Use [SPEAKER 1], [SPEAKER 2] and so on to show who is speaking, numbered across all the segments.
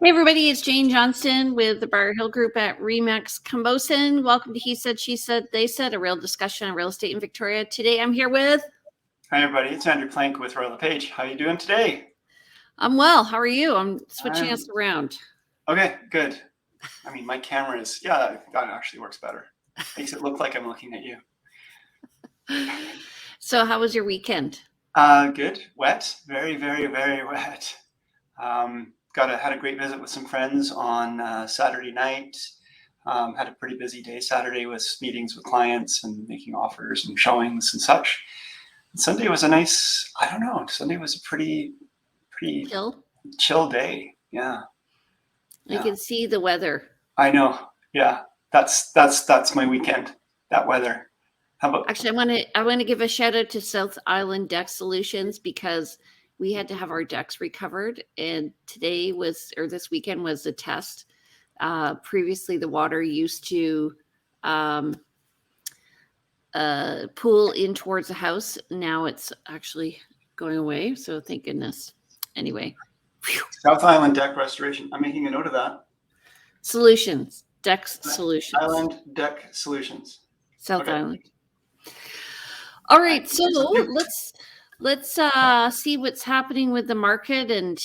[SPEAKER 1] Hey everybody, it's Jane Johnston with the Briar Hill Group at Remax Combosin. Welcome to He Said, She Said, They Said, a real discussion on real estate in Victoria. Today I'm here with...
[SPEAKER 2] Hi everybody, it's Andrew Plank with LePage. How are you doing today?
[SPEAKER 1] I'm well. How are you? I'm switching us around.
[SPEAKER 2] Okay, good. I mean, my camera is, that actually works better. Makes it look like I'm looking at you.
[SPEAKER 1] So how was your weekend?
[SPEAKER 2] Good. Wet. Very, very, very wet. Had a great visit with some friends on Saturday night. Had a pretty busy day Saturday with meetings with clients and making offers and showings and such. And Sunday was a nice, Sunday was a pretty chill day. Yeah.
[SPEAKER 1] I can see the weather.
[SPEAKER 2] I know. Yeah. That's my weekend. That weather. How about...
[SPEAKER 1] Actually, I want to give a shout out to South Island Deck Solutions because we had to have our decks recovered, and this weekend was a test. Previously, the water used to pool in towards the house. Now it's actually going away. So thank goodness. Anyway.
[SPEAKER 2] South Island Deck Restoration. I'm making a note of that.
[SPEAKER 1] Solutions. Decks Solutions.
[SPEAKER 2] Island Deck Solutions.
[SPEAKER 1] South Island. All right. So let's see what's happening with the market and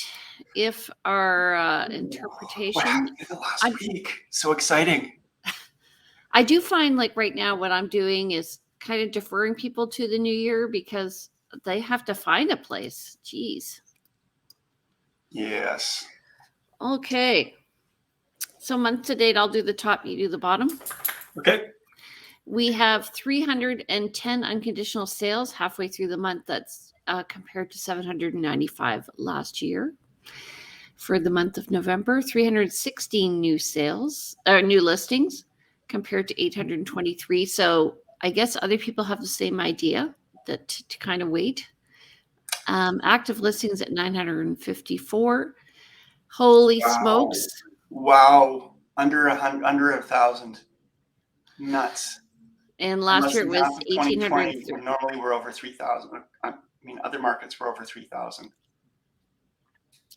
[SPEAKER 1] if our interpretation.
[SPEAKER 2] What happened in the last week? So exciting.
[SPEAKER 1] I do find like right now what I'm doing is kind of deferring people to the new year because they have to find a place. Jeez.
[SPEAKER 2] Yes.
[SPEAKER 1] Okay. So month to date, I'll do the top, you do the bottom.
[SPEAKER 2] Okay.
[SPEAKER 1] We have 310 unconditional sales halfway through the month. That's compared to 795 last year. For the month of November, 316 new listings compared to 823. So I guess other people have the same idea that to kind of wait. Active listings at 954. Holy smokes.
[SPEAKER 2] Wow. Under 1,000. Nuts.
[SPEAKER 1] And last year it was 1,800.
[SPEAKER 2] Normally we're over 3,000. I mean, other markets were over 3,000.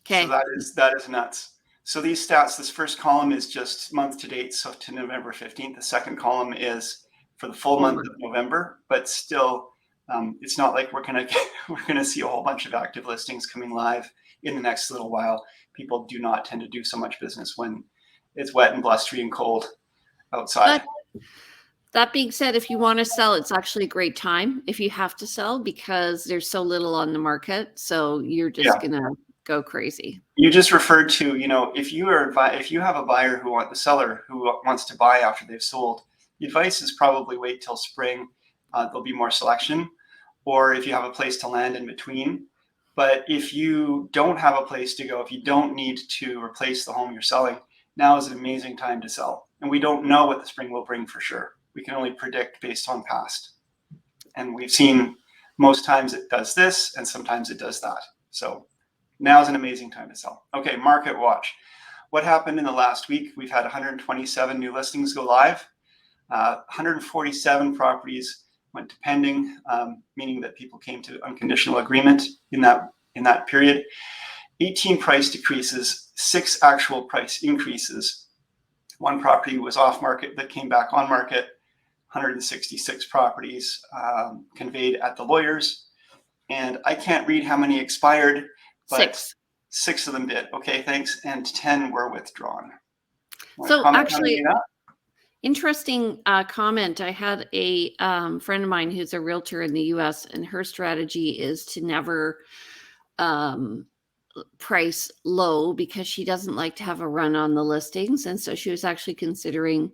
[SPEAKER 1] Okay.
[SPEAKER 2] So that is nuts. So these stats, this first column is just month to date, so to November 15th. The second column is for the full month of November, but still, it's not like we're gonna see a whole bunch of active listings coming live in the next little while. People do not tend to do so much business when it's wet and blustery and cold outside.
[SPEAKER 1] But that being said, if you want to sell, it's actually a great time if you have to sell because there's so little on the market. So you're just gonna go crazy.
[SPEAKER 2] You just referred to, if you have a buyer the seller who wants to buy after they've sold, the advice is probably wait till spring. There'll be more selection, or if you have a place to land in between. But if you don't have a place to go, if you don't need to replace the home you're selling, now is an amazing time to sell. And we don't know what the spring will bring for sure. We can only predict based on past. And we've seen most times it does this and sometimes it does that. So now is an amazing time to sell. Okay, market watch. What happened in the last week? We've had 127 new listings go live. 147 properties went to pending, meaning that people came to unconditional agreement in that period. 18 price decreases, 6 actual price increases. 1 property was off market that came back on market. 166 properties conveyed at the lawyers. And I can't read how many expired, but 6 of them did. Okay, thanks. And 10 were withdrawn.
[SPEAKER 1] So actually, interesting comment. I had a friend of mine who's a realtor in the US, and her strategy is to never price low because she doesn't like to have a run on the listings. And so she was actually considering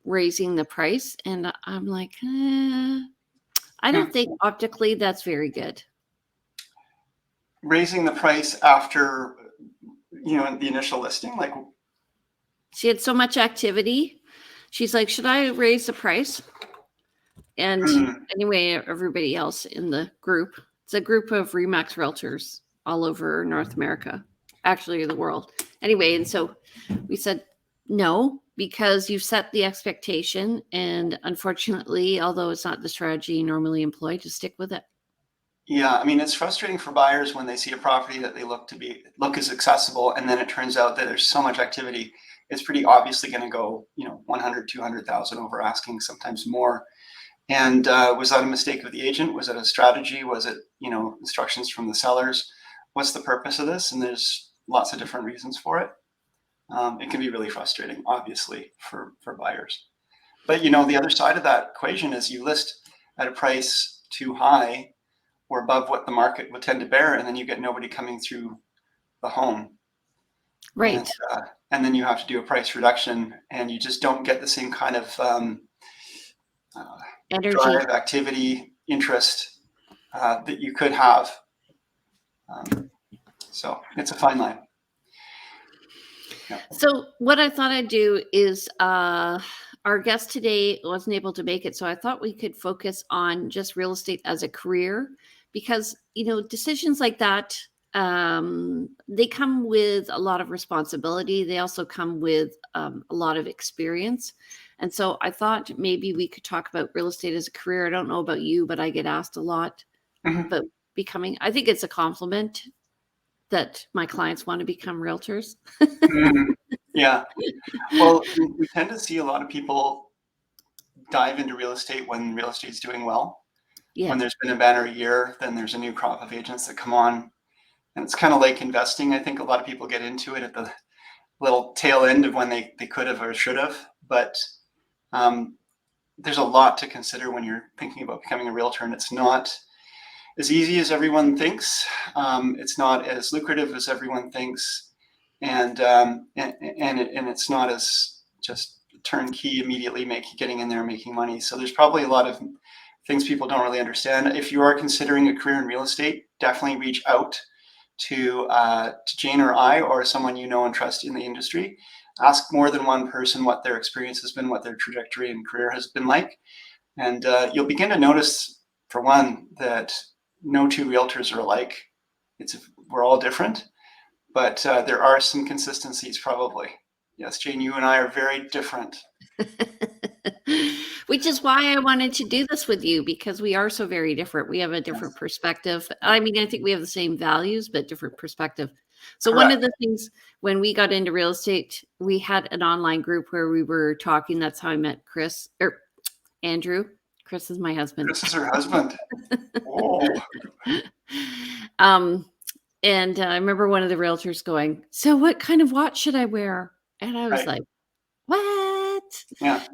[SPEAKER 1] raising the price. And I'm like, I don't think optically that's very good.
[SPEAKER 2] Raising the price after, the initial listing, like
[SPEAKER 1] she had so much activity. She's like, should I raise the price? And anyway, everybody else in the group, it's a group of Remax realtors all over North America, actually the world. Anyway, and so we said no, because you've set the expectation. And unfortunately, although it's not the strategy normally employed, to stick with it.
[SPEAKER 2] Yeah, I mean, it's frustrating for buyers when they see a property that they look as accessible, and then it turns out that there's so much activity. It's pretty obviously going to go, 100, 200,000 over asking, sometimes more. And was that a mistake of the agent? Was it a strategy? Was it, instructions from the sellers? What's the purpose of this? And there's lots of different reasons for it. It can be really frustrating, obviously, for buyers. But the other side of that equation is you list at a price too high or above what the market would tend to bear, and then you get nobody coming through the home, and
[SPEAKER 1] Right.
[SPEAKER 2] and then you have to do a price reduction, and you just don't get the same kind of uh,
[SPEAKER 1] Energy.
[SPEAKER 2] drive, activity, interest that you could have. So it's a fine line. Yeah.
[SPEAKER 1] So what I thought I'd do is our guest today wasn't able to make it, so I thought we could focus on just real estate as a career, because decisions like that, they come with a lot of responsibility. They also come with a lot of experience. And so I thought maybe we could talk about real estate as a career. I don't know about you, but I get asked a lot
[SPEAKER 2] Mhm.
[SPEAKER 1] about becoming. I think it's a compliment that my clients want to become realtors.
[SPEAKER 2] Mhm. Yeah. Well, we tend to see a lot of people dive into real estate when real estate's doing well. When
[SPEAKER 1] Yes.
[SPEAKER 2] there's been a banner year, then there's a new crop of agents that come on. And it's kind of like investing. I think a lot of people get into it at the little tail end of when they could have or should have. But um, there's a lot to consider when you're thinking about becoming a realtor, and it's not as easy as everyone thinks. It's not as lucrative as everyone thinks, and it's not as just turnkey immediately getting in there and making money. So there's probably a lot of things people don't really understand. If you are considering a career in real estate, definitely reach out to Jane or I, or someone you know and trust in the industry. Ask more than one person what their experience has been, what their trajectory and career has been like, and you'll begin to notice, for one, that no two realtors are alike. We're all different, but there are some consistencies probably. Yes, Jane, you and I are very different.
[SPEAKER 1] Which is why I wanted to do this with you, because we are so very different. We have a different
[SPEAKER 2] Yes,
[SPEAKER 1] perspective. I mean, I think we have the same values, but different perspective. So one of
[SPEAKER 2] correct.
[SPEAKER 1] the things when we got into real estate, we had an online group where we were talking. That's how I met Chris or Andrew. Chris is my husband.
[SPEAKER 2] Chris is her husband. Oh,
[SPEAKER 1] um, and I remember one of the realtors going, "So what kind of watch should I wear?" And I was
[SPEAKER 2] right.
[SPEAKER 1] like, "What?"
[SPEAKER 2] Yeah,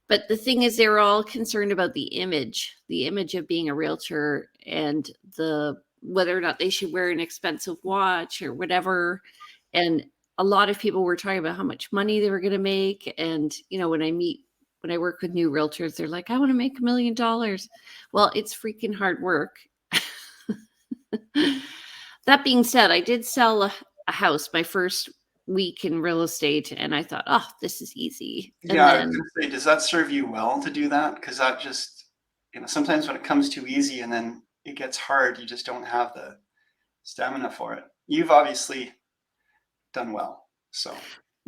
[SPEAKER 1] But the thing is, they were all concerned about the image of being a realtor, and the whether or not they should wear an expensive watch or whatever. And a lot of people were talking about how much money they were going to make. And when I work with new realtors, they're like, "I want to make $1 million." Well, it's freaking hard work. That being said, I did sell a house my first week in real estate, and I thought, "Oh, this is easy." And
[SPEAKER 2] yeah. I was
[SPEAKER 1] then
[SPEAKER 2] going to say, does that serve you well to do that? Because that just, sometimes when it comes too easy and then it gets hard, you just don't have the stamina for it. You've obviously done well. So,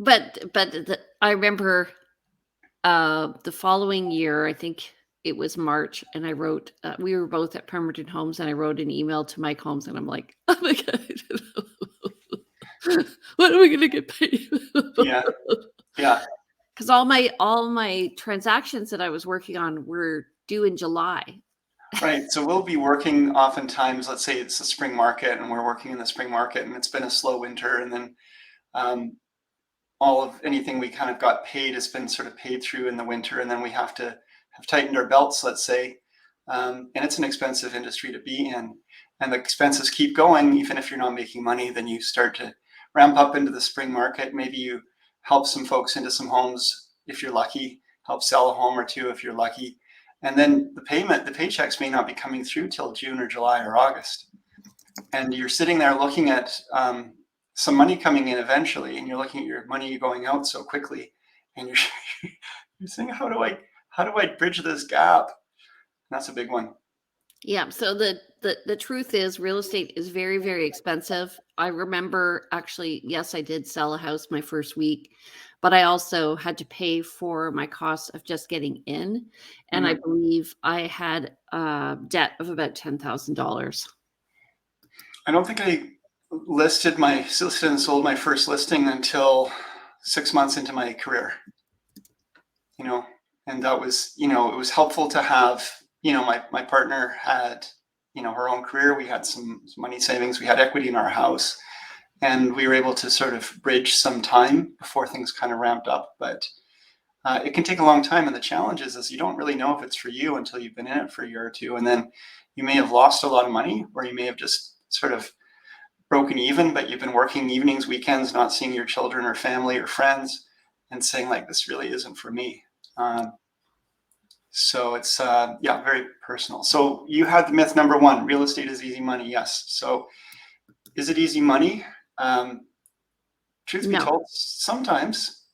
[SPEAKER 1] I remember the following year, I think it was March, and I wrote, we were both at Pemberton Homes, and I wrote an email to Mike Holmes, and I'm like, "Oh my God, when are we going to get paid?"
[SPEAKER 2] yeah, yeah,
[SPEAKER 1] Because all my transactions that I was working on were due in July.
[SPEAKER 2] right. So we'll be working oftentimes, let's say it's the spring market and we're working in the spring market and it's been a slow winter, and then um, all of anything we kind of got paid has been sort of paid through in the winter, and then we have to have tightened our belts, let's say. And it's an expensive industry to be in. And the expenses keep going, even if you're not making money, then you start to ramp up into the spring market. Maybe you help some folks into some homes if you're lucky, help sell a home or two if you're lucky. And then the paychecks may not be coming through till June or July or August. And you're sitting there looking at some money coming in eventually, and you're looking at your money going out so quickly, and you're saying, how do I bridge this gap? And that's a big one.
[SPEAKER 1] Yeah. So the truth is, real estate is very, very expensive. I remember actually, yes, I did sell a house my first week, but I also had to pay for my costs of just getting in. And I
[SPEAKER 2] Mhm.
[SPEAKER 1] believe I had a debt of about $10,000.
[SPEAKER 2] I don't think I listed and sold my first listing until 6 months into my career. You know, and that was, it was helpful to have, my partner had, her own career. We had some money savings. We had equity in our house, and we were able to sort of bridge some time before things kind of ramped up. But it can take a long time, and the challenge is you don't really know if it's for you until you've been in it for a year or two, and then you may have lost a lot of money, or you may have just sort of broken even, but you've been working evenings, weekends, not seeing your children or family or friends, and saying like, this really isn't for me. So it's very personal. So you had the myth number one: real estate is easy money. Yes. So is it easy money? Truth be
[SPEAKER 1] No,
[SPEAKER 2] told, sometimes.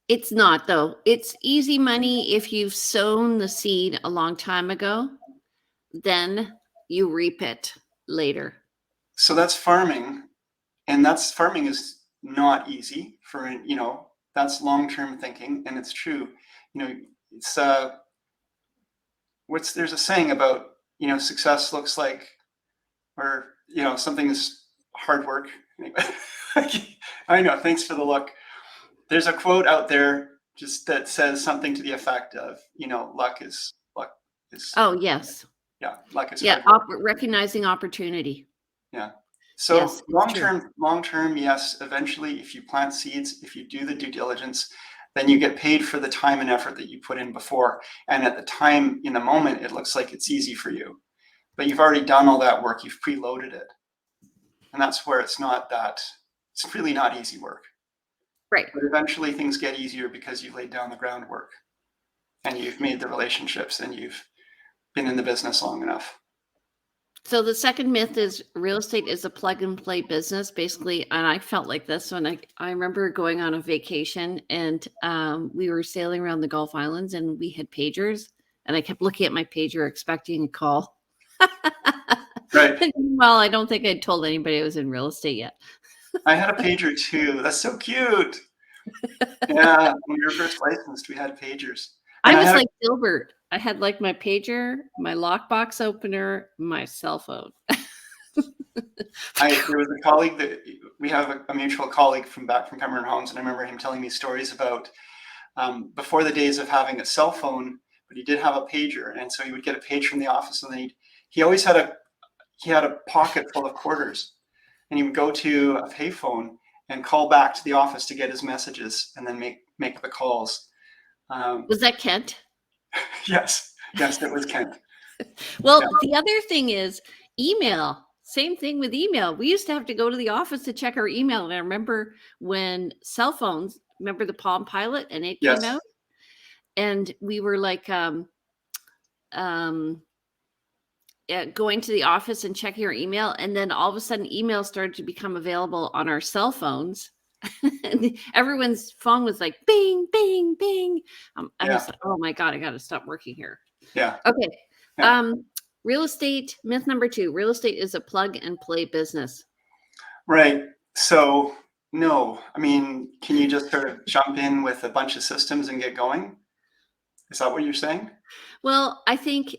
[SPEAKER 1] it's not though. It's easy money if you've sown the seed a long time ago, then you reap it later.
[SPEAKER 2] So that's farming, and farming is not easy for, that's long-term thinking, and it's true. It's there's a saying about, success looks like, or, something is hard work. I know, thanks for the look. There's a quote out there just that says something to the effect of, luck is,
[SPEAKER 1] Oh, yes.
[SPEAKER 2] yeah, luck is
[SPEAKER 1] Yeah,
[SPEAKER 2] hard work.
[SPEAKER 1] recognizing opportunity.
[SPEAKER 2] Yeah. So
[SPEAKER 1] Yes, it's true.
[SPEAKER 2] long term, yes. Eventually, if you plant seeds, if you do the due diligence, then you get paid for the time and effort that you put in before. And at the time, in the moment, it looks like it's easy for you, but you've already done all that work. You've preloaded it, and that's where it's really not easy work.
[SPEAKER 1] Right.
[SPEAKER 2] But eventually, things get easier because you've laid down the groundwork, and you've made the relationships, and you've been in the business long enough.
[SPEAKER 1] So the second myth is real estate is a plug and play business, basically. And I felt like this when I remember going on a vacation, and we were sailing around the Gulf Islands, and we had pagers, and I kept looking at my pager expecting a call.
[SPEAKER 2] Right.
[SPEAKER 1] Well, I don't think I'd told anybody I was in real estate yet.
[SPEAKER 2] I had a pager too. That's so cute. Yeah, when we were first licensed, we had pagers.
[SPEAKER 1] I
[SPEAKER 2] And
[SPEAKER 1] was like Gilbert. I had like my pager, my lockbox opener, my cell phone.
[SPEAKER 2] there was a colleague that we have a mutual colleague from Cameron Homes, and I remember him telling me stories about before the days of having a cell phone, but he did have a pager, and so he would get a page from the office, and then he always had a pocket full of quarters, and he would go to a payphone and call back to the office to get his messages, and then make the calls.
[SPEAKER 1] Was that Kent?
[SPEAKER 2] Yes, it was Kent.
[SPEAKER 1] Well,
[SPEAKER 2] Yeah.
[SPEAKER 1] the other thing is email. Same thing with email. We used to have to go to the office to check our email. And I remember when cell phones, remember the Palm Pilot and it came
[SPEAKER 2] Yes.
[SPEAKER 1] out? And we were like um going to the office and checking our email. And then all of a sudden email started to become available on our cell phones. And everyone's phone was like bing, bing, bing. I was like, oh my God, I got to stop working here.
[SPEAKER 2] Yeah.
[SPEAKER 1] Okay.
[SPEAKER 2] Yeah.
[SPEAKER 1] Real estate, myth number 2, real estate is a plug and play business.
[SPEAKER 2] Right. So, no, I mean, can you just sort of jump in with a bunch of systems and get going? Is that what you're saying?
[SPEAKER 1] Well, I think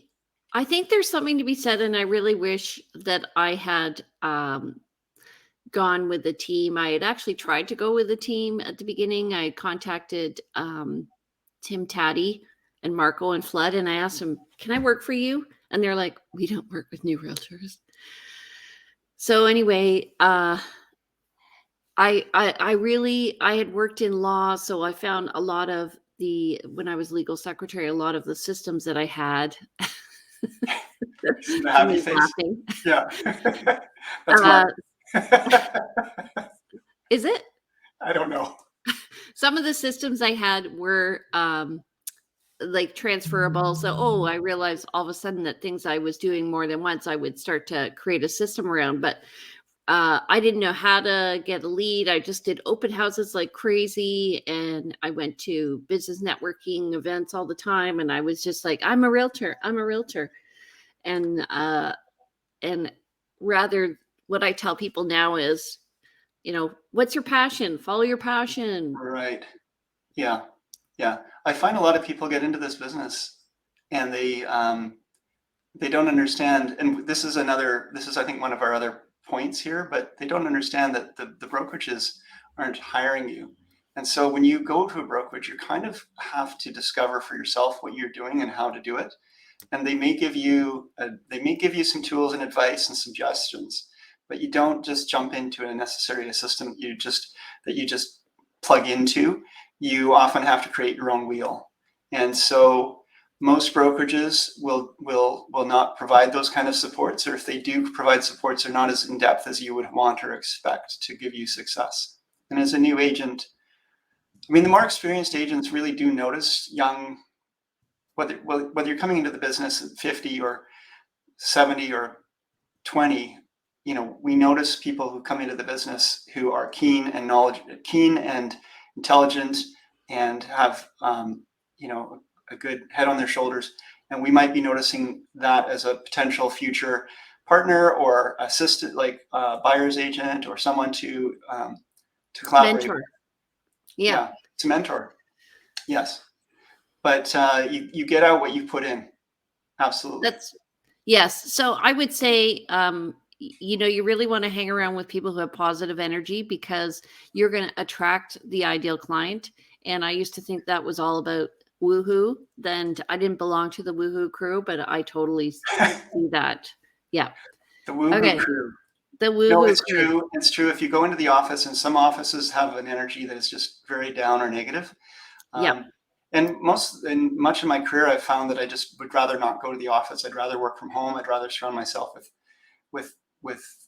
[SPEAKER 1] there's something to be said, and I really wish that I had gone with the team. I had actually tried to go with the team at the beginning. I had contacted Tim Taddy and Marco and Flood, and I asked them, "Can I work for you?" And they're like, "We don't work with new realtors." So anyway, I had worked in law, so I found a lot of when I was legal secretary, a lot of the systems that I had.
[SPEAKER 2] The happy
[SPEAKER 1] Somebody's
[SPEAKER 2] face.
[SPEAKER 1] laughing.
[SPEAKER 2] Yeah. That's Mark.
[SPEAKER 1] Is it?
[SPEAKER 2] I don't know.
[SPEAKER 1] Some of the systems I had were like transferable. So, I realized all of a sudden that things I was doing more than once, I would start to create a system around. But I didn't know how to get a lead. I just did open houses like crazy. And I went to business networking events all the time. And I was just like, I'm a realtor. And rather, what I tell people now is what's your passion? Follow your passion.
[SPEAKER 2] Right. Yeah. Yeah. I find a lot of people get into this business and they don't understand. And this is I think one of our other points here, but they don't understand that the brokerages aren't hiring you. And so when you go to a brokerage, you kind of have to discover for yourself what you're doing and how to do it. And they may give you some tools and advice and suggestions, but you don't just jump into a necessary system that you just plug into. You often have to create your own wheel. And so most brokerages will not provide those kind of supports, or if they do provide supports, they're not as in depth as you would want or expect to give you success. And as a new agent, I mean, the more experienced agents really do notice young, whether you're coming into the business at 50 or 70 or 20, we notice people who come into the business who are keen and intelligent and have, a good head on their shoulders. And we might be noticing that as a potential future partner or assistant, like a buyer's agent or someone to collaborate
[SPEAKER 1] Mentor.
[SPEAKER 2] with.
[SPEAKER 1] Yeah.
[SPEAKER 2] To mentor. Yes. But you get out what you put in. Absolutely.
[SPEAKER 1] Yes. So I would say, you really want to hang around with people who have positive energy, because you're going to attract the ideal client. And I used to think that was all about woohoo. Then I didn't belong to the woohoo crew, but I totally see that. Yeah.
[SPEAKER 2] The woohoo crew.
[SPEAKER 1] The woohoo
[SPEAKER 2] No, it's
[SPEAKER 1] crew.
[SPEAKER 2] true. It's true. If you go into the office, and some offices have an energy that is just very down or negative.
[SPEAKER 1] Yeah.
[SPEAKER 2] And much of my career, I've found that I just would rather not go to the office. I'd rather work from home. I'd rather surround myself with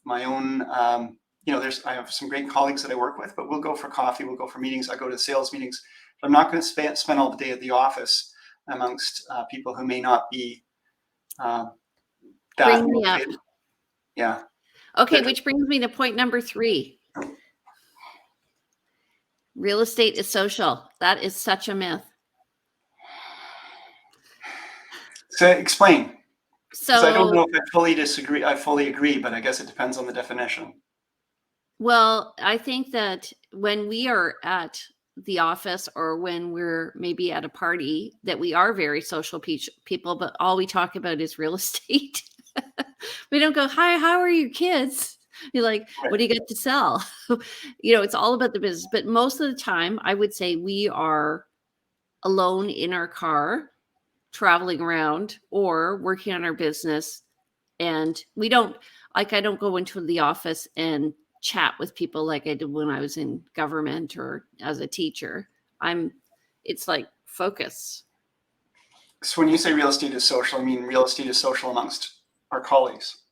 [SPEAKER 2] my own. I have some great colleagues that I work with, but we'll go for coffee. We'll go for meetings. I go to sales meetings. I'm not going to spend all the day at the office amongst people who may not be that motivated. Yeah.
[SPEAKER 1] Okay, which brings me to point number 3. Real estate is social. That is such a myth.
[SPEAKER 2] So explain.
[SPEAKER 1] So
[SPEAKER 2] I don't know if I fully disagree. I fully agree, but I guess it depends on the definition.
[SPEAKER 1] Well, I think that when we are at the office or when we're maybe at a party, that we are very social people, but all we talk about is real estate. We don't go, hi, how are your kids? You're like,
[SPEAKER 2] Right.
[SPEAKER 1] what do you get to sell? It's all about the business. But most of the time, I would say we are alone in our car, traveling around or working on our business. And I don't go into the office and chat with people like I did when I was in government or as a teacher. It's like focus.
[SPEAKER 2] So when you say real estate is social, I mean real estate is social amongst our colleagues,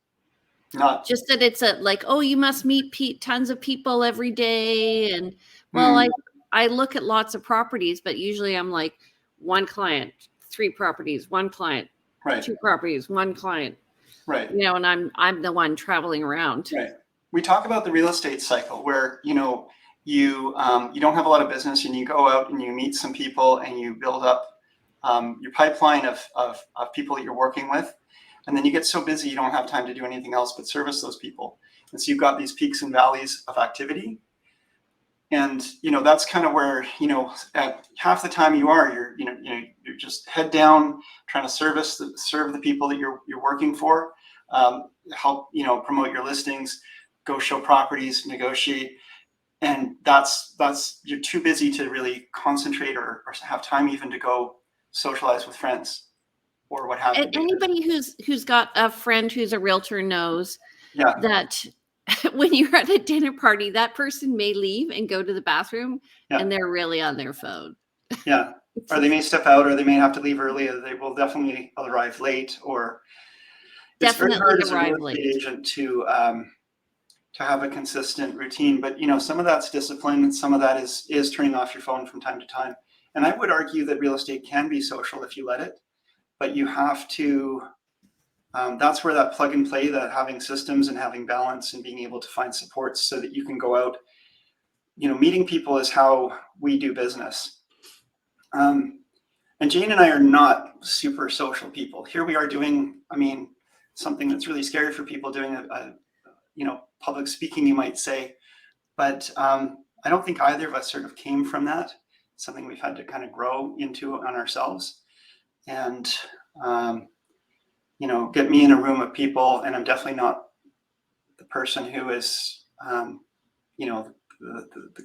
[SPEAKER 2] not
[SPEAKER 1] just that it's you must meet tons of people every day. And I look at lots of properties, but usually I'm like, one client, 3 properties, one client,
[SPEAKER 2] right.
[SPEAKER 1] 2 properties, one client.
[SPEAKER 2] Right.
[SPEAKER 1] And I'm the one traveling around.
[SPEAKER 2] Right. We talk about the real estate cycle where, you don't have a lot of business and you go out and you meet some people and you build up your pipeline of people that you're working with. And then you get so busy, you don't have time to do anything else but service those people. And so you've got these peaks and valleys of activity. And, that's kind of where, at half the time you're just head down, trying to serve the people that you're working for, help, promote your listings, go show properties, negotiate. And you're too busy to really concentrate or have time even to go socialize with friends or what have you.
[SPEAKER 1] Anybody who's got a friend who's a realtor knows that when you're at a dinner party, that person may leave and go to the bathroom and they're really on their phone.
[SPEAKER 2] Yeah. Or they may step out, or they may have to leave early, or they will definitely arrive late, or it's very hard as a real estate agent to have a consistent routine. But, some of that's discipline and some of that is turning off your phone from time to time. And I would argue that real estate can be social if you let it, but you have to, that's where that plug and play, that having systems and having balance and being able to find supports so that you can go out, meeting people is how we do business. And Jane and I are not super social people. Here we are doing, something that's really scary for people, doing a public speaking, you might say. But I don't think either of us sort of came from that. It's something we've had to kind of grow into on ourselves. And, get me in a room of people, and I'm definitely not the person who is, the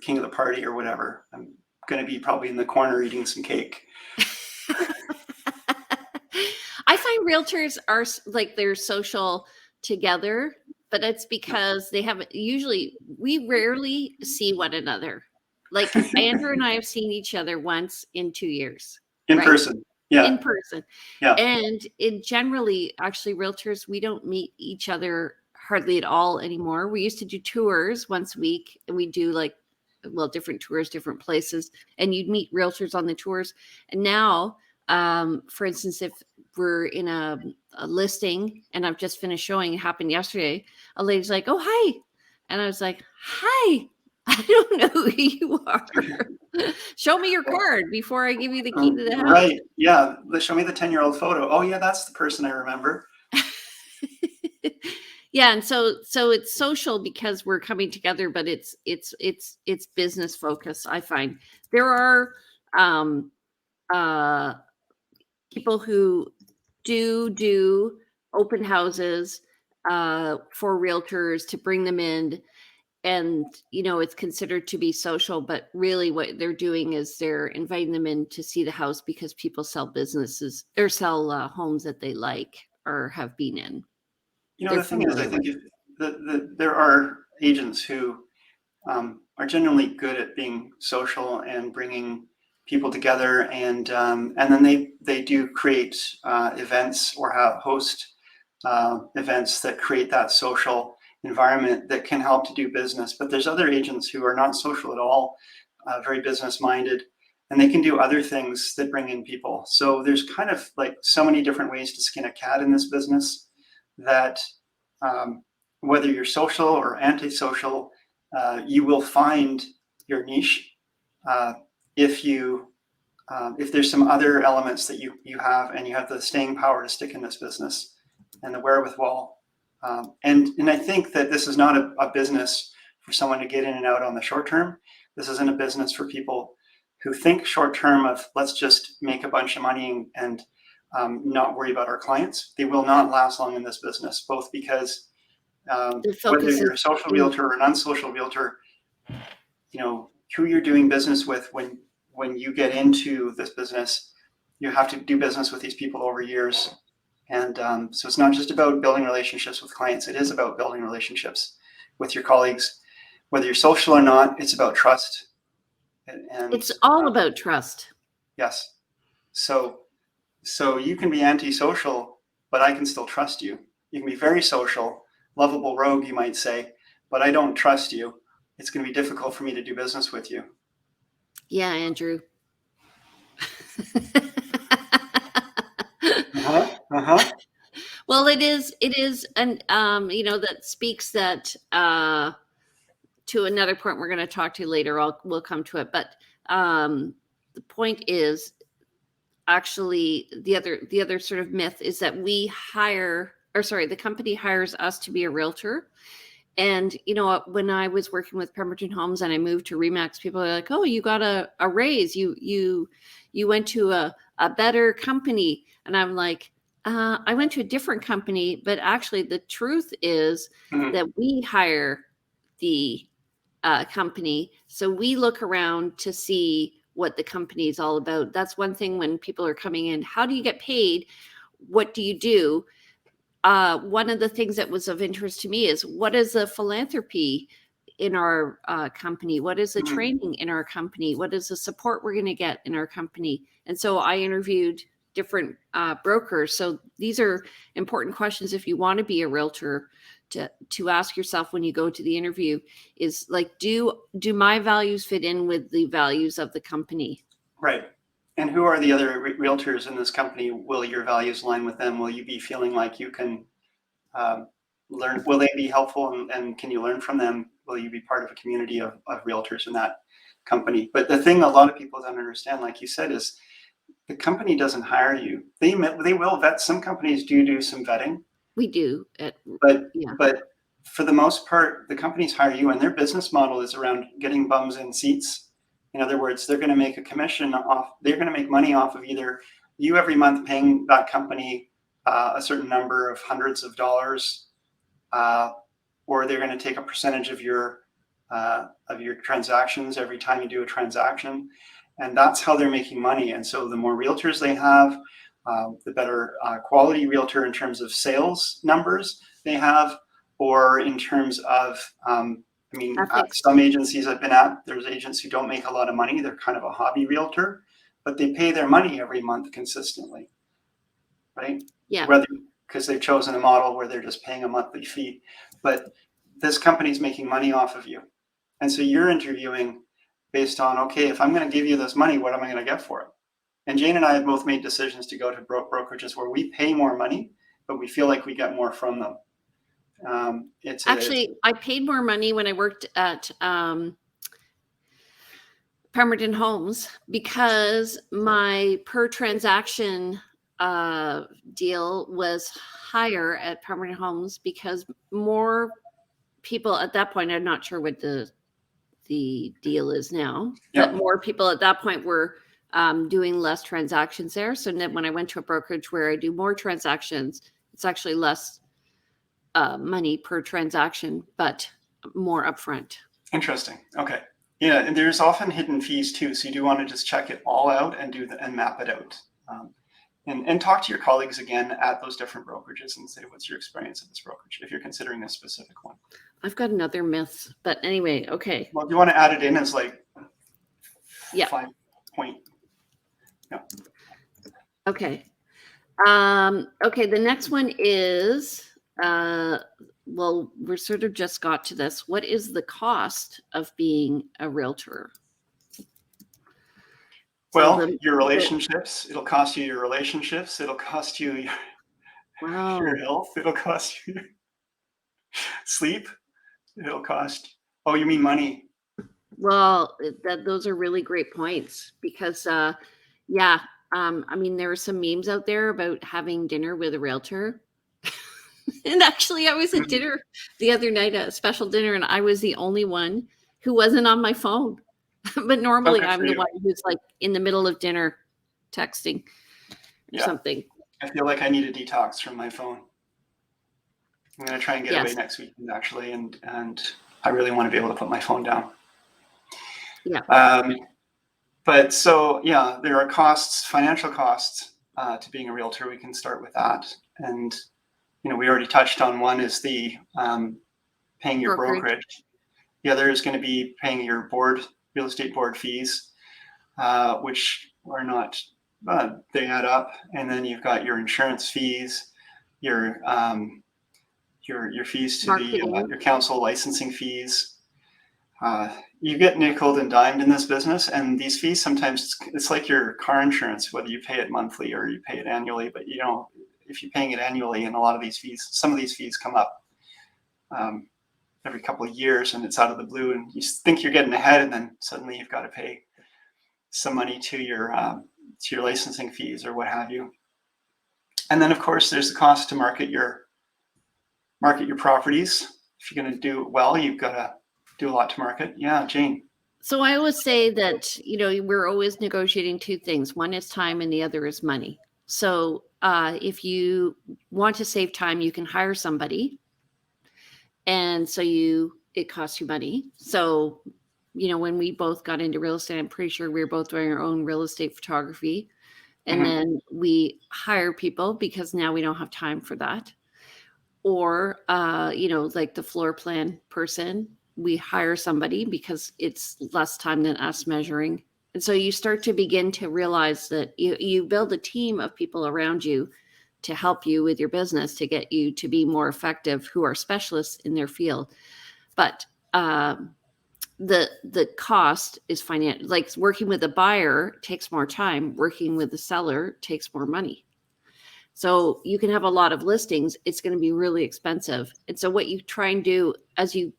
[SPEAKER 2] king of the party or whatever. I'm going to be probably in the corner eating some cake.
[SPEAKER 1] I find realtors are like they're social together, but it's because they have we rarely see one another. Like Andrew and I have seen each other once in 2 years,
[SPEAKER 2] In
[SPEAKER 1] right?
[SPEAKER 2] person. Yeah.
[SPEAKER 1] In person.
[SPEAKER 2] Yeah.
[SPEAKER 1] And generally, actually, realtors, we don't meet each other hardly at all anymore. We used to do tours once a week, and we do different tours, different places, and you'd meet realtors on the tours. And now, for instance, if we're in a listing and I've just finished showing, it happened yesterday, a lady's like, "Oh, hi." And I was like, "Hi, I don't know who you are. Show me your card before I give you the key to the house."
[SPEAKER 2] Right. Yeah. Show me the 10-year-old photo. Oh yeah, that's the person I remember.
[SPEAKER 1] Yeah, and so it's social because we're coming together, but it's business focus. I find there are people who do open houses for realtors to bring them in, and it's considered to be social, but really what they're doing is they're inviting them in to see the house because people sell businesses or sell homes that they like or have been in.
[SPEAKER 2] The thing is, I think there are agents who are generally good at being social and bringing people together, and then they do create events or host events that create that social environment that can help to do business. But there's other agents who are not social at all, very business minded, and they can do other things that bring in people. So there's kind of like so many different ways to skin a cat in this business that whether you're social or antisocial, you will find your niche if there's some other elements that you have, and you have the staying power to stick in this business and the wherewithal. And I think that this is not a business for someone to get in and out on the short term. This isn't a business for people who think short term of let's just make a bunch of money and not worry about our clients. They will not last long in this business, both because whether you're a social realtor or an unsocial realtor, who you're doing business with when you get into this business, you have to do business with these people over years. And so it's not just about building relationships with clients. It is about building relationships with your colleagues. Whether you're social or not, it's about trust. And
[SPEAKER 1] it's all about trust.
[SPEAKER 2] Yes. So you can be antisocial, but I can still trust you. You can be very social, lovable rogue, you might say, but I don't trust you. It's going to be difficult for me to do business with you.
[SPEAKER 1] Yeah, Andrew. Well, it is, and that speaks that to another point we're going to talk to later. We'll come to it, but the point is actually the other sort of myth is that the company hires us to be a realtor. And when I was working with Pemberton Homes and I moved to Remax, people are like, "Oh, you got a raise. You went to a better company." And I'm like, I went to a different company, but actually the truth is that we hire the company. So we look around to see what the company is all about. That's one thing when people are coming in. How do you get paid? What do you do? One of the things that was of interest to me is what is the philanthropy in our company? What is the training in our company? What is the support we're going to get in our company? And so I interviewed different brokers. So these are important questions if you want to be a realtor to ask yourself when you go to the interview is like, do my values fit in with the values of the company?
[SPEAKER 2] Right. And who are the other realtors in this company? Will your values align with them? Will you be feeling like you can learn? Will they be helpful? And can you learn from them? Will you be part of a community of realtors in that company? But the thing a lot of people don't understand, like you said, is the company doesn't hire you. They will vet. Some companies do some vetting.
[SPEAKER 1] We do.
[SPEAKER 2] But for the most part, the companies hire you, and their business model is around getting bums in seats. In other words, they're going to make a commission off, they're going to make money off of either you every month paying that company a certain number of hundreds of dollars, or they're going to take a percentage of your transactions every time you do a transaction. And that's how they're making money. And so the more realtors they have, the better quality realtor in terms of sales numbers they have, or in terms of, some agencies I've been at, there's agents who don't make a lot of money. They're kind of a hobby realtor, but they pay their money every month consistently, right?
[SPEAKER 1] Yeah.
[SPEAKER 2] Whether because they've chosen a model where they're just paying a monthly fee. But this company's making money off of you. And so you're interviewing based on, okay, if I'm going to give you this money, what am I going to get for it? And Jane and I have both made decisions to go to brokerages where we pay more money, but we feel like we get more from them.
[SPEAKER 1] I paid more money when I worked at Pemberton Homes because my per transaction deal was higher at Pemberton Homes because more people at that point, I'm not sure what the deal is now, but more people at that point were doing less transactions there. So then when I went to a brokerage where I do more transactions, it's actually less money per transaction, but more upfront.
[SPEAKER 2] Interesting. Okay. Yeah, and there's often hidden fees too. So you do want to just check it all out and and map it out. And talk to your colleagues again at those different brokerages and say, what's your experience at this brokerage if you're considering a specific one?
[SPEAKER 1] I've got another myth, but anyway, okay.
[SPEAKER 2] Well, do you want to add it in as like 5 point? Yeah.
[SPEAKER 1] Okay. Okay, the next one is, well, we're sort of just got to this. What is the cost of being a realtor?
[SPEAKER 2] Well, your relationships, it'll cost you your relationships. It'll cost you your health. It'll cost you sleep. It'll cost, oh, you mean money?
[SPEAKER 1] Well, those are really great points because, I mean, there are some memes out there about having dinner with a realtor. And actually, I was at dinner the other night, a special dinner, and I was the only one who wasn't on my phone. But normally I'm the one who's like in the middle of dinner texting or something.
[SPEAKER 2] I feel like I need a detox from my phone. I'm going to try and get away next week, actually, and I really want to be able to put my phone down.
[SPEAKER 1] Yeah.
[SPEAKER 2] But so, yeah, there are costs, financial costs to being a realtor. We can start with that. And, we already touched on one is the paying your brokerage. The other is going to be paying your real estate board fees, which are not, they add up. And then you've got your insurance fees, your fees to your council licensing fees. You get nickeled and dimed in this business, and these fees sometimes it's like your car insurance, whether you pay it monthly or you pay it annually. But if you're paying it annually, and a lot of these fees, some of these fees come up every couple of years, and it's out of the blue, and you think you're getting ahead, and then suddenly you've got to pay some money to your licensing fees or what have you. And then of course there's the cost to market your properties. If you're going to do well, you've got to do a lot to market. Yeah, Jane.
[SPEAKER 1] So I always say that, we're always negotiating two things. One is time and the other is money. So if you want to save time, you can hire somebody. And so it costs you money. So, when we both got into real estate, I'm pretty sure we were both doing our own real estate photography. And then we hire people because now we don't have time for that. Or, like the floor plan person, we hire somebody because it's less time than us measuring. And so you start to begin to realize that you build a team of people around you to help you with your business, to get you to be more effective, who are specialists in their field. But the cost is financial. Like working with a buyer takes more time. Working with the seller takes more money. So you can have a lot of listings. It's going to be really expensive. And so what you try and do as you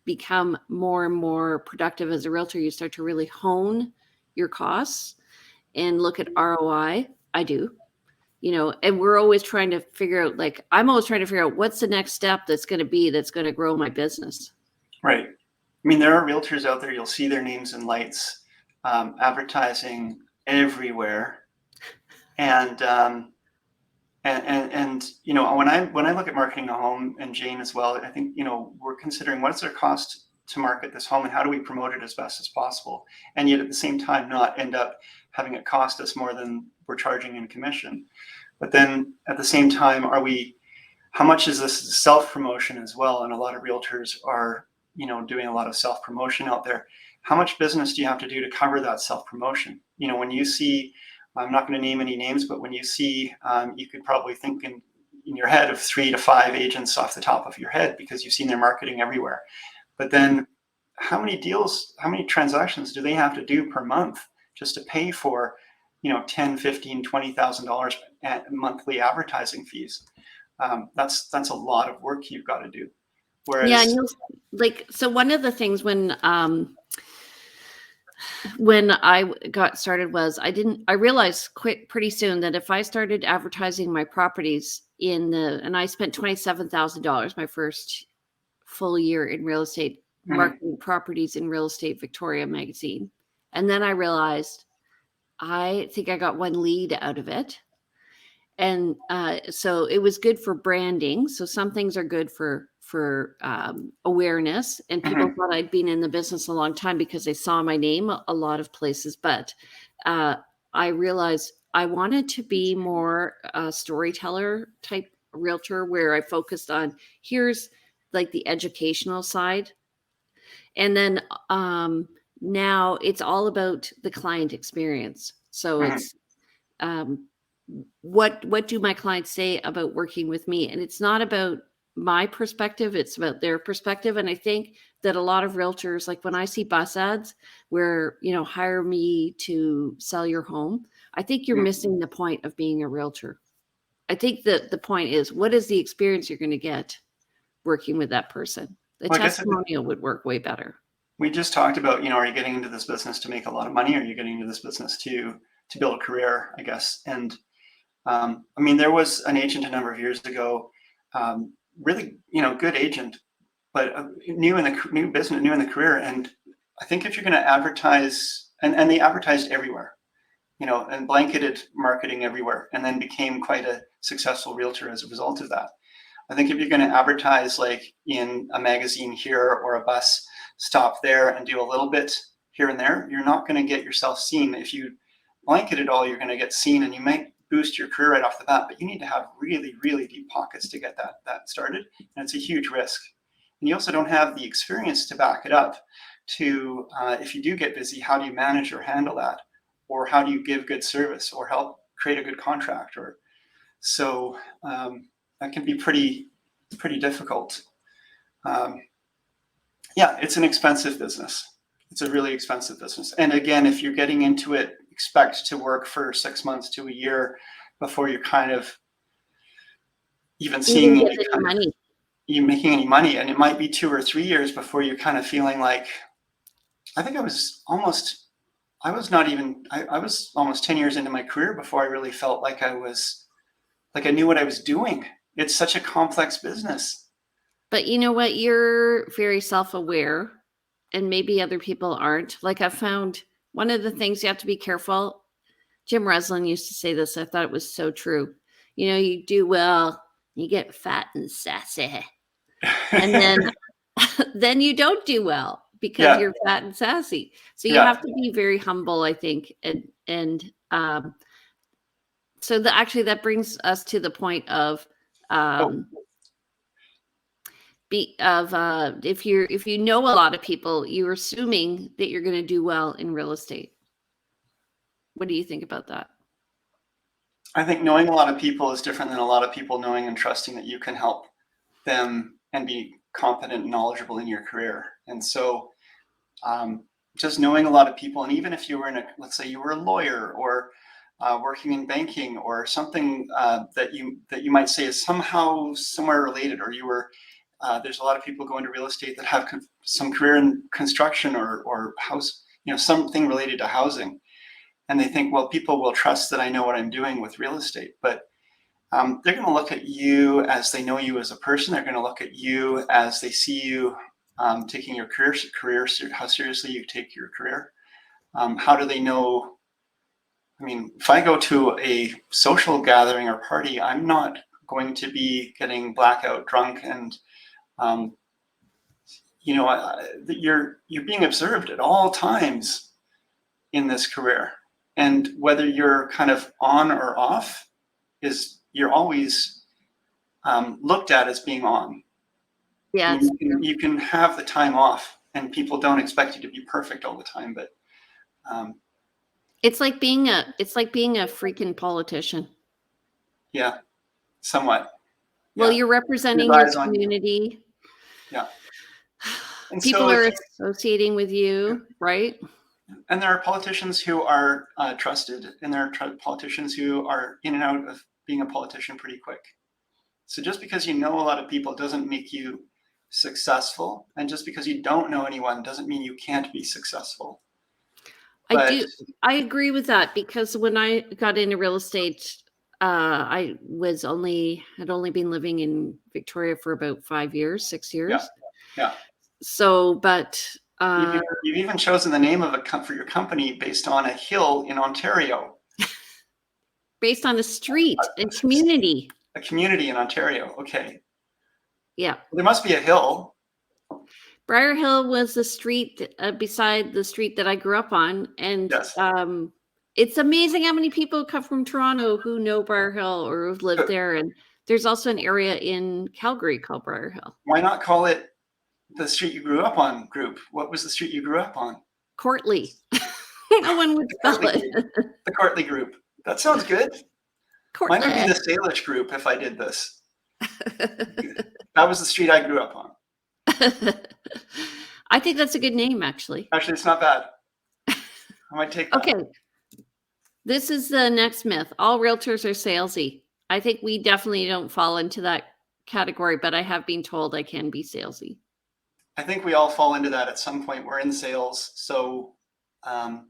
[SPEAKER 1] become more and more productive as a realtor, you start to really hone your costs and look at ROI. I do. and we're always trying to figure out, like, I'm always trying to figure out what's the next step that's going to grow my business.
[SPEAKER 2] Right. I mean, there are realtors out there, you'll see their names in lights, advertising everywhere. And when I look at marketing a home, and Jane as well, I think, we're considering what's their cost to market this home and how do we promote it as best as possible, and yet at the same time not end up having it cost us more than we're charging in commission. But then at the same time, how much is this self-promotion as well? And a lot of realtors are, doing a lot of self-promotion out there. How much business do you have to do to cover that self-promotion? When you see, I'm not going to name any names, but when you see, you could probably think in your head of 3 to 5 agents off the top of your head because you've seen their marketing everywhere. But then how many transactions do they have to do per month just to pay for, $10, $15, $20,000 at monthly advertising fees? That's a lot of work you've got to do. Whereas,
[SPEAKER 1] so one of the things when I got started was I realized pretty soon that if I started advertising my properties and I spent $27,000 my first full year in real estate, marketing properties in Real Estate Victoria magazine. And then I realized I think I got one lead out of it. And so it was good for branding. So some things are good for awareness, and people thought I'd been in the business a long time because they saw my name a lot of places. But I realized I wanted to be more a storyteller type realtor, where I focused on here's like the educational side, and then now it's all about the client experience. So it's what do my clients say about working with me? And it's not about my perspective, it's about their perspective. And I think that a lot of realtors, like when I see bus ads where, hire me to sell your home, I think you're missing the point of being a realtor. I think that the point is, what is the experience you're going to get working with that person? The testimonial would work way better.
[SPEAKER 2] We just talked about, are you getting into this business to make a lot of money? Or are you getting into this business to build a career, I guess? And there was an agent a number of years ago, really, good agent, but new in the career. And I think if you're going to advertise, and they advertised everywhere, and blanketed marketing everywhere, and then became quite a successful realtor as a result of that. I think if you're going to advertise like in a magazine here or a bus stop there and do a little bit here and there, you're not going to get yourself seen. If you blanket it all, you're going to get seen, and you might boost your career right off the bat, but you need to have really, really deep pockets to get that started. And it's a huge risk. And you also don't have the experience to back it up to, if you do get busy, how do you manage or handle that? Or how do you give good service or help create a good contract? So that can be pretty difficult. It's an expensive business. It's a really expensive business. And again, if you're getting into it, expect to work for 6 months to a year before you're kind of even seeing you making any money. And it might be 2 or 3 years before you're kind of feeling like, I think I was almost 10 years into my career before I really felt like I knew what I was doing. It's such a complex business.
[SPEAKER 1] But you know what? You're very self-aware, and maybe other people aren't. Like, I've found one of the things you have to be careful. Jim Reslin used to say this. I thought it was so true. You do well, you get fat and sassy. And then you don't do well because you're fat and sassy. So you have to be very humble, I think. And so that brings us to the point of if you know a lot of people, you're assuming that you're going to do well in real estate. What do you think about that?
[SPEAKER 2] I think knowing a lot of people is different than a lot of people knowing and trusting that you can help them and be competent and knowledgeable in your career. And so just knowing a lot of people, and even if you were let's say you were a lawyer or working in banking or something that you might say is somewhere related, or you were there's a lot of people going to real estate that have some career in construction or house, something related to housing. And they think, well, people will trust that I know what I'm doing with real estate. But they're going to look at you as they know you as a person. They're going to look at you as they see you taking your career, how seriously you take your career. How do they know? I mean, if I go to a social gathering or party, I'm not going to be getting blackout drunk and, you're being observed at all times in this career. And whether you're kind of on or off, you're always looked at as being on. I
[SPEAKER 1] Yeah,
[SPEAKER 2] mean, you can have the time off, and people don't expect you to be perfect all the time. But
[SPEAKER 1] it's like being a freaking politician.
[SPEAKER 2] yeah, somewhat.
[SPEAKER 1] Well,
[SPEAKER 2] Yeah,
[SPEAKER 1] you're representing your
[SPEAKER 2] relies on you.
[SPEAKER 1] community.
[SPEAKER 2] Yeah, and
[SPEAKER 1] People
[SPEAKER 2] so
[SPEAKER 1] are associating with you, right?
[SPEAKER 2] and there are politicians who are trusted, and there are politicians who are in and out of being a politician pretty quick. So just because you know a lot of people doesn't make you successful, and just because you don't know anyone doesn't mean you can't be successful. But
[SPEAKER 1] I agree with that, because when I got into real estate, I had only been living in Victoria for about 6
[SPEAKER 2] yeah,
[SPEAKER 1] years.
[SPEAKER 2] yeah.
[SPEAKER 1] So, but
[SPEAKER 2] You've even chosen the name of for your company based on a hill in Ontario,
[SPEAKER 1] based on a street and community.
[SPEAKER 2] a community in Ontario. Okay,
[SPEAKER 1] Yeah.
[SPEAKER 2] there must be a hill.
[SPEAKER 1] Briar Hill was the street beside the street that I grew up on. And
[SPEAKER 2] Yes.
[SPEAKER 1] it's amazing how many people come from Toronto who know Briar Hill or who've lived there. And there's also an area in Calgary called Briar Hill.
[SPEAKER 2] Why not call it the street you grew up on group? What was the street you grew up on?
[SPEAKER 1] Courtly. No one would spell it.
[SPEAKER 2] The Courtly group. That sounds good.
[SPEAKER 1] Courtly.
[SPEAKER 2] Mine would be the Salish group if I did this. That was the street I grew up on.
[SPEAKER 1] I think that's a good name, actually.
[SPEAKER 2] Actually, it's not bad. I might take that.
[SPEAKER 1] Okay. This is the next myth. All realtors are salesy. I think we definitely don't fall into that category, but I have been told I can be salesy.
[SPEAKER 2] I think we all fall into that at some point. We're in sales. So, and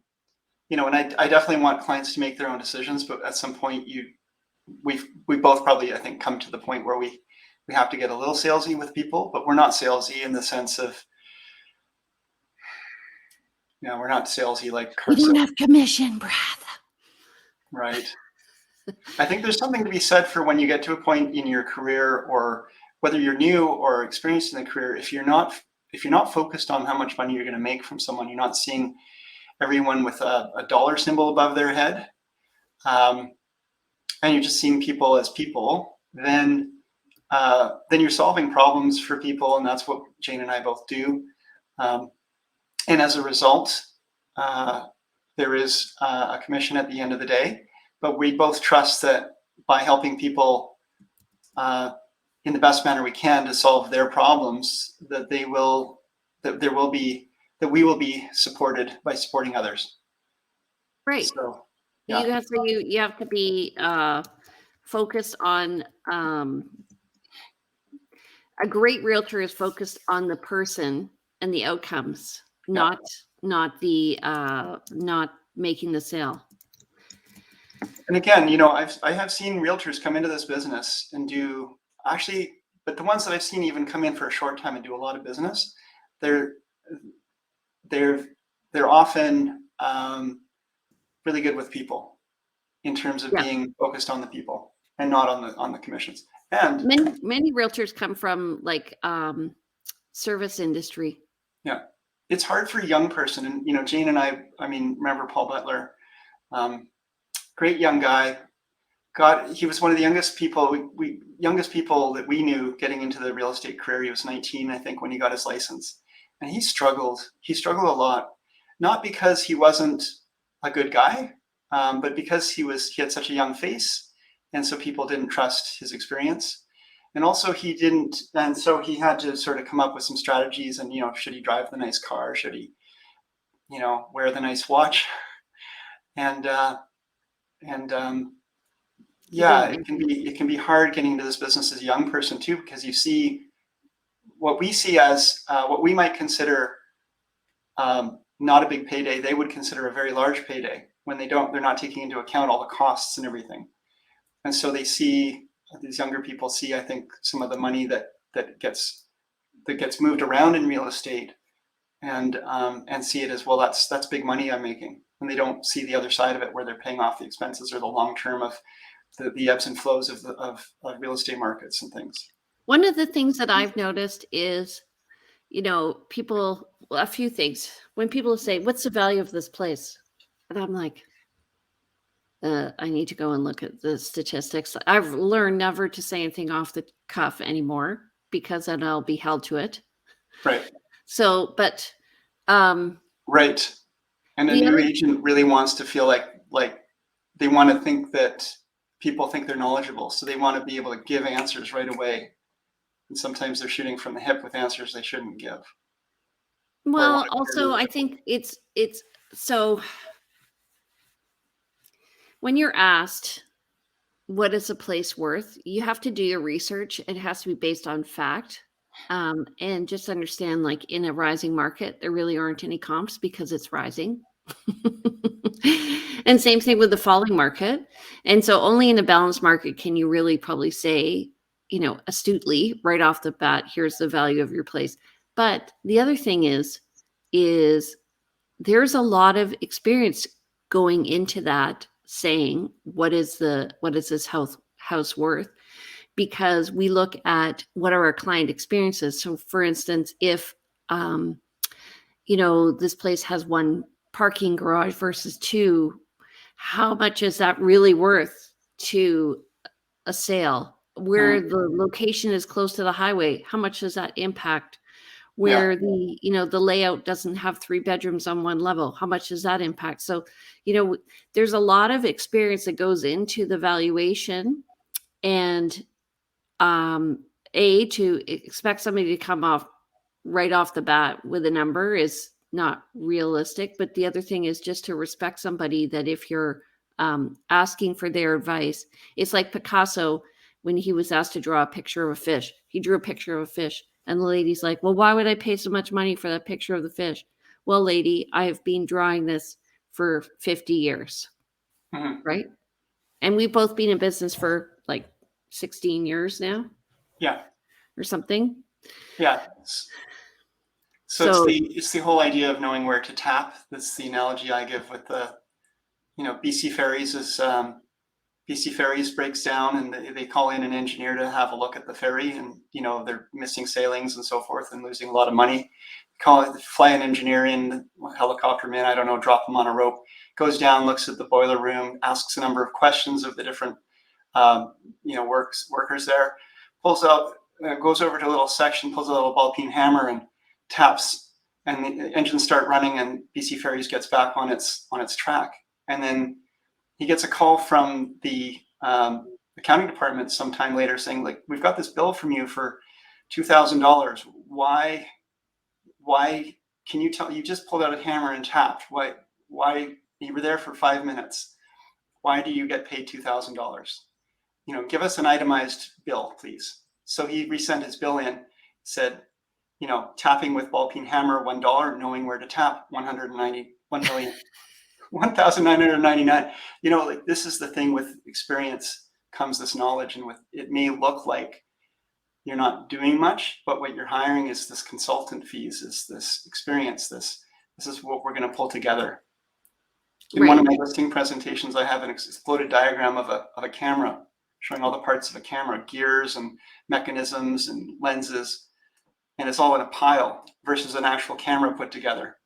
[SPEAKER 2] I definitely want clients to make their own decisions, but at some point we both probably, I think, come to the point where we have to get a little salesy with people, but we're not salesy in the sense of, we're not salesy like
[SPEAKER 1] We don't have commission, Brad.
[SPEAKER 2] Right. I think there's something to be said for when you get to a point in your career, or whether you're new or experienced in the career, if you're not focused on how much money you're going to make from someone, you're not seeing everyone with a dollar symbol above their head, and you're just seeing people as people, then you're solving problems for people, and that's what Jane and I both do. And as a result, there is a commission at the end of the day, but we both trust that by helping people in the best manner we can to solve their problems, that we will be supported by supporting others.
[SPEAKER 1] Right.
[SPEAKER 2] So,
[SPEAKER 1] yeah. You have to be focused on a great realtor is focused on the person and the outcomes, not making the sale.
[SPEAKER 2] And again, I have seen realtors come into this business and but the ones that I've seen even come in for a short time and do a lot of business, they're often really good with people in terms of being focused on the people and not on the commissions. And
[SPEAKER 1] many realtors come from service industry.
[SPEAKER 2] Yeah, it's hard for a young person, and Jane and I mean, remember Paul Butler, great young guy. He was one of the youngest people that we knew getting into the real estate career. He was 19, I think, when he got his license, and he struggled a lot, not because he wasn't a good guy, but because he had such a young face, and so people didn't trust his experience. And also so he had to sort of come up with some strategies, and should he drive the nice car, should he wear the nice watch, and it can be hard getting into this business as a young person too, because you see what we see as what we might consider not a big payday, they would consider a very large payday when they're not taking into account all the costs and everything. And so they see these younger people see, I think, some of the money that gets moved around in real estate, and see it as, well, that's big money I'm making, and they don't see the other side of it, where they're paying off the expenses or the long term of the ebbs and flows of real estate markets and things.
[SPEAKER 1] One of the things that I've noticed is, people, well, a few things. When people say, "What's the value of this place?" And I'm like, I need to go and look at the statistics. I've learned never to say anything off the cuff anymore, because then I'll be held to it.
[SPEAKER 2] Right.
[SPEAKER 1] So, but
[SPEAKER 2] right. And a new agent really wants to feel like they want to think that people think they're knowledgeable, so they want to be able to give answers right away. And sometimes they're shooting from the hip with answers they shouldn't give.
[SPEAKER 1] Well, also, I think it's so, when you're asked, what is a place worth, you have to do your research. It has to be based on fact. And just understand, like, in a rising market, there really aren't any comps because it's rising. And same thing with the falling market. And so only in a balanced market can you really probably say, astutely right off the bat, here's the value of your place. But the other thing is there's a lot of experience going into that, saying, what is this house worth? Because we look at what are our client experiences. So for instance, if this place has one parking garage versus two, how much is that really worth to a sale? Where the location is close to the highway, how much does that impact? Where the layout doesn't have 3 bedrooms on one level, how much does that impact? So, there's a lot of experience that goes into the valuation. And to expect somebody to come off right off the bat with a number is not realistic. But the other thing is just to respect somebody, that if you're asking for their advice, it's like Picasso, when he was asked to draw a picture of a fish, he drew a picture of a fish. And the lady's like, well, why would I pay so much money for that picture of the fish? Well, lady, I have been drawing this for 50 years.
[SPEAKER 2] Mm-hmm.
[SPEAKER 1] Right? And we've both been in business for like 16 years now.
[SPEAKER 2] Yeah.
[SPEAKER 1] Or something.
[SPEAKER 2] Yeah. So it's the whole idea of knowing where to tap. That's the analogy I give with the, BC Ferries is, BC Ferries breaks down, and they call in an engineer to have a look at the ferry, and they're missing sailings and so forth and losing a lot of money. Fly an engineer in, helicopter man, I don't know, drop him on a rope, goes down, looks at the boiler room, asks a number of questions of the different workers there, pulls out, goes over to a little section, pulls a little ball peen hammer and taps, and the engines start running, and BC Ferries gets back on its track. And then he gets a call from the accounting department sometime later saying, like, we've got this bill from you for $2,000. Why can you tell, you just pulled out a hammer and tapped. Why you were there for 5 minutes. Why do you get paid $2,000? Give us an itemized bill, please. So he resent his bill in, said, tapping with ball peen hammer, $1, knowing where to tap, 1,999. Like, this is the thing, with experience comes this knowledge, and with it may look like you're not doing much, but what you're hiring is this consultant fees, is this experience, this is what we're going to pull together. In one of my listing presentations, I have an exploded diagram of a camera, showing all the parts of a camera, gears and mechanisms and lenses, and it's all in a pile, versus an actual camera put together.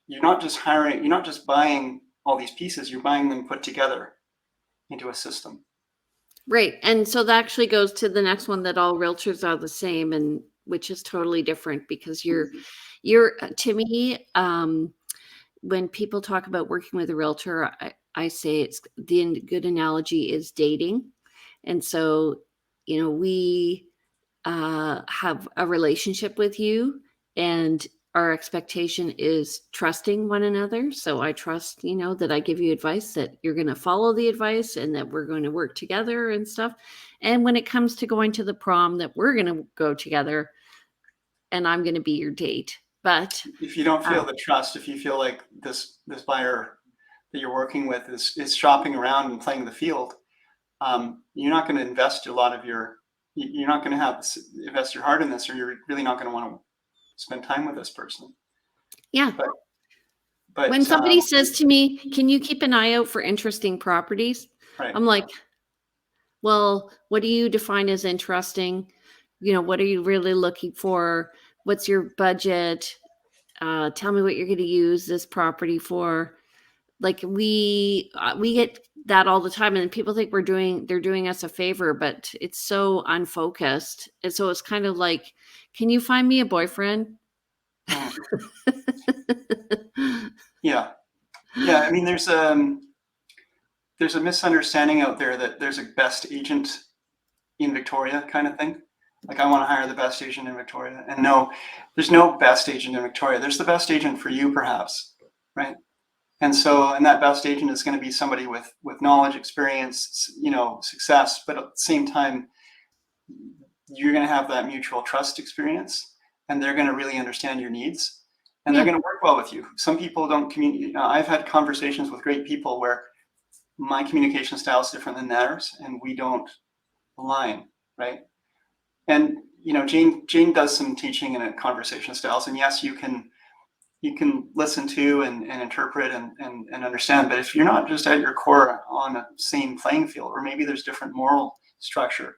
[SPEAKER 2] You're not just hiring, you're not just buying all these pieces, you're buying them put together into a system.
[SPEAKER 1] Right. And so that actually goes to the next one, that all realtors are the same, and which is totally different, because you're to me, when people talk about working with a realtor, I say it's the good analogy is dating. And so, we have a relationship with you, and our expectation is trusting one another. So I trust, that I give you advice, that you're going to follow the advice, and that we're going to work together and stuff. And when it comes to going to the prom, that we're going to go together, and I'm going to be your date. But
[SPEAKER 2] if you don't feel the trust, if you feel like this buyer that you're working with is shopping around and playing the field, you're not going to invest a lot of you're not going to invest your heart in this, or you're really not going to want to spend time with this person.
[SPEAKER 1] Yeah.
[SPEAKER 2] But
[SPEAKER 1] when somebody says to me, can you keep an eye out for interesting properties?
[SPEAKER 2] right.
[SPEAKER 1] I'm like, well, what do you define as interesting? What are you really looking for? What's your budget? Tell me what you're going to use this property for. Like we get that all the time, and people think they're doing us a favor, but it's so unfocused. And so it's kind of like, can you find me a boyfriend?
[SPEAKER 2] Yeah. I mean, there's a misunderstanding out there that there's a best agent in Victoria kind of thing. Like, I want to hire the best agent in Victoria. And no, there's no best agent in Victoria. There's the best agent for you, perhaps, right? And that best agent is going to be somebody with knowledge, experience, success. But at the same time, you're going to have that mutual trust experience, and they're going to really understand your needs, and they're going to work well with you. Some people don't communicate. I've had conversations with great people where my communication style is different than theirs, and we don't align, right? And Jane does some teaching in conversation styles, and yes, you can listen to and interpret and understand. But if you're not just at your core on the same playing field, or maybe there's different moral structure.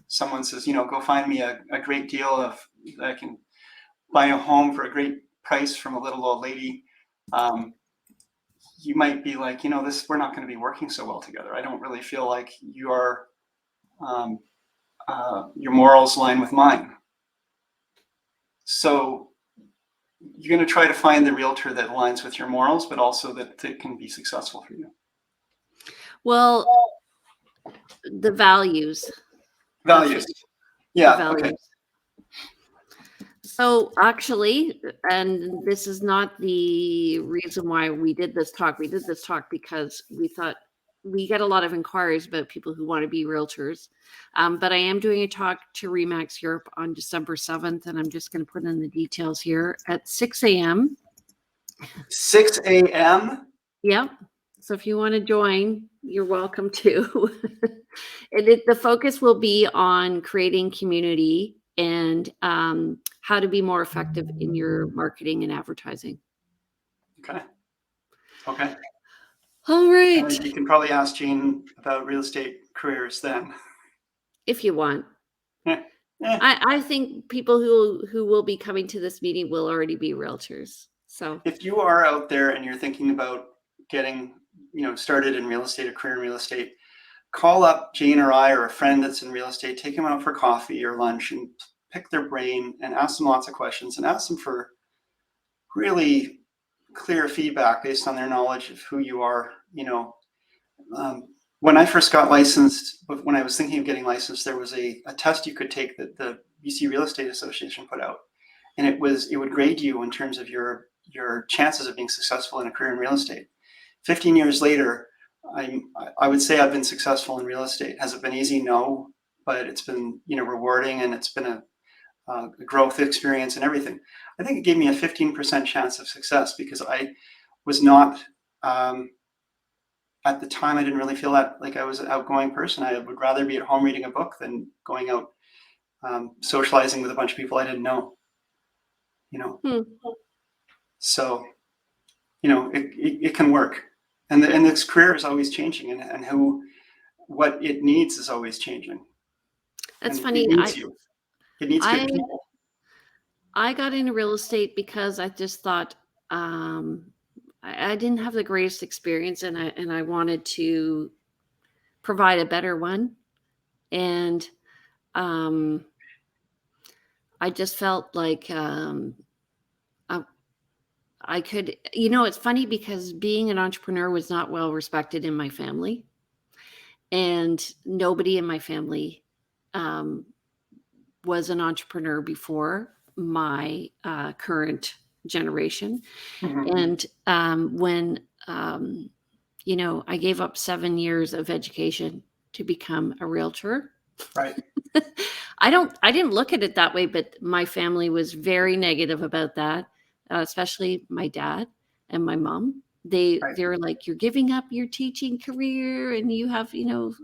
[SPEAKER 2] Someone says, go find me a great deal of, I can buy a home for a great price from a little old lady. You might be like, we're not going to be working so well together. I don't really feel like your morals align with mine. So you're going to try to find the realtor that aligns with your morals, but also that it can be successful for you.
[SPEAKER 1] Well, the values.
[SPEAKER 2] Yeah.
[SPEAKER 1] Values.
[SPEAKER 2] Okay.
[SPEAKER 1] So actually, and this is not the reason why we did this talk. We did this talk because we thought we get a lot of inquiries about people who want to be realtors. But I am doing a talk to Remax Europe on December 7th, and I'm just going to put in the details here at 6 a.m.
[SPEAKER 2] 6 a.m.?
[SPEAKER 1] Yep. So if you want to join, you're welcome to. The focus will be on creating community and how to be more effective in your marketing and advertising.
[SPEAKER 2] Okay.
[SPEAKER 1] All right.
[SPEAKER 2] And you can probably ask Jane about real estate careers then,
[SPEAKER 1] if you want.
[SPEAKER 2] Yeah.
[SPEAKER 1] I think people who will be coming to this meeting will already be realtors. So
[SPEAKER 2] if you are out there and you're thinking about getting started in real estate, a career in real estate, call up Jane or I or a friend that's in real estate, take them out for coffee or lunch and pick their brain and ask them lots of questions and ask them for really clear feedback based on their knowledge of who you are. When I first got licensed, when I was thinking of getting licensed, there was a test you could take that the BC Real Estate Association put out, and it would grade you in terms of your chances of being successful in a career in real estate. 15 years later, I would say I've been successful in real estate. Has it been easy? No, but it's been rewarding, and it's been a growth experience and everything. I think it gave me a 15% chance of success because I was not at the time. I didn't really feel that like I was an outgoing person. I would rather be at home reading a book than going out socializing with a bunch of people I didn't know. So it can work, and this career is always changing, and what it needs is always changing.
[SPEAKER 1] That's
[SPEAKER 2] and
[SPEAKER 1] funny.
[SPEAKER 2] It needs you. It needs good people.
[SPEAKER 1] I got into real estate because I just thought I didn't have the greatest experience, and I wanted to provide a better one. And I just felt like I could, it's funny because being an entrepreneur was not well respected in my family, and nobody in my family was an entrepreneur before my current generation.
[SPEAKER 2] Mm-hmm.
[SPEAKER 1] And when I gave up 7 years of education to become a realtor.
[SPEAKER 2] Right.
[SPEAKER 1] I didn't look at it that way, but my family was very negative about that, especially my dad and my mom.
[SPEAKER 2] Right.
[SPEAKER 1] they're like, you're giving up your teaching career and you have,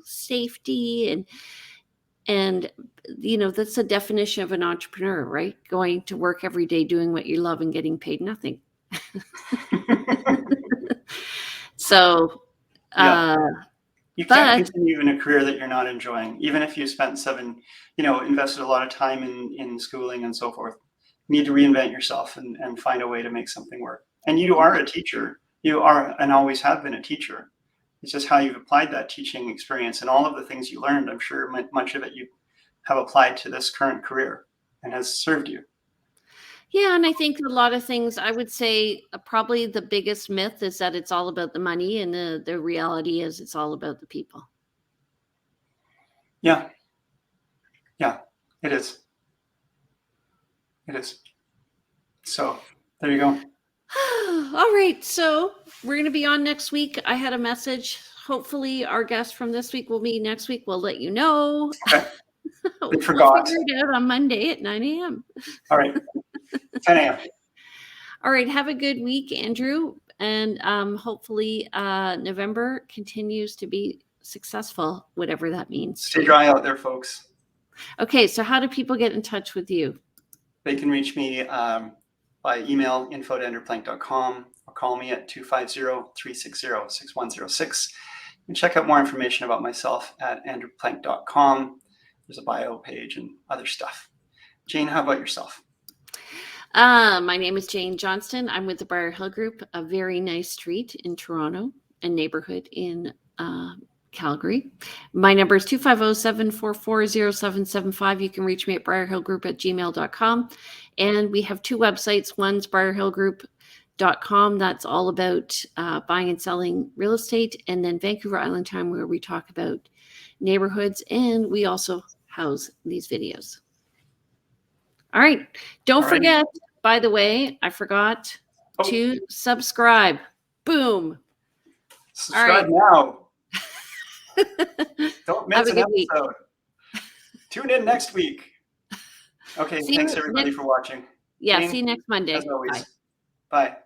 [SPEAKER 1] safety and that's the definition of an entrepreneur, right? Going to work every day, doing what you love and getting paid nothing. So,
[SPEAKER 2] Yeah.
[SPEAKER 1] uh,
[SPEAKER 2] You can't
[SPEAKER 1] but
[SPEAKER 2] continue in a career that you're not enjoying, even if you spent invested a lot of time in schooling and so forth. You need to reinvent yourself and find a way to make something work. And you are a teacher. You are and always have been a teacher. It's just how you've applied that teaching experience and all of the things you learned. I'm sure much of it you have applied to this current career and has served you.
[SPEAKER 1] yeah, and I think a lot of things, I would say probably the biggest myth is that it's all about the money, and the reality is it's all about the people.
[SPEAKER 2] Yeah. Yeah, it is. It is. So there you go.
[SPEAKER 1] All right, so we're going to be on next week. I had a message. Hopefully our guest from this week will be next week. We'll let you know.
[SPEAKER 2] Okay.
[SPEAKER 1] We'll
[SPEAKER 2] They forgot.
[SPEAKER 1] figure it out on Monday at 9 a.m.
[SPEAKER 2] All right. 10 a.m.
[SPEAKER 1] All right, have a good week, Andrew. And hopefully November continues to be successful, whatever that means.
[SPEAKER 2] Stay dry out there, folks.
[SPEAKER 1] Okay, so how do people get in touch with you?
[SPEAKER 2] They can reach me by email, info@andrewplank.com, or call me at 250-360-6106. You can check out more information about myself at andrewplank.com. There's a bio page and other stuff. Jane, how about yourself?
[SPEAKER 1] My name is Jane Johnston. I'm with the Briar Hill Group, a very nice street in Toronto and neighborhood in Calgary. My number is 250-744-0775. You can reach me at briarhillgroup@gmail.com. And we have two websites. One's briarhillgroup.com. That's all about buying and selling real estate. And then Vancouver Island Time, where we talk about neighborhoods. And we also house these videos. All right. Don't forget, by the way, I forgot to subscribe. Boom.
[SPEAKER 2] Subscribe now. Don't miss
[SPEAKER 1] Have a
[SPEAKER 2] an
[SPEAKER 1] good week.
[SPEAKER 2] episode. Tune in next week. Okay,
[SPEAKER 1] See
[SPEAKER 2] thanks
[SPEAKER 1] you
[SPEAKER 2] everybody for watching.
[SPEAKER 1] Yeah,
[SPEAKER 2] Jane,
[SPEAKER 1] see you next Monday.
[SPEAKER 2] as always.
[SPEAKER 1] Bye.
[SPEAKER 2] Bye.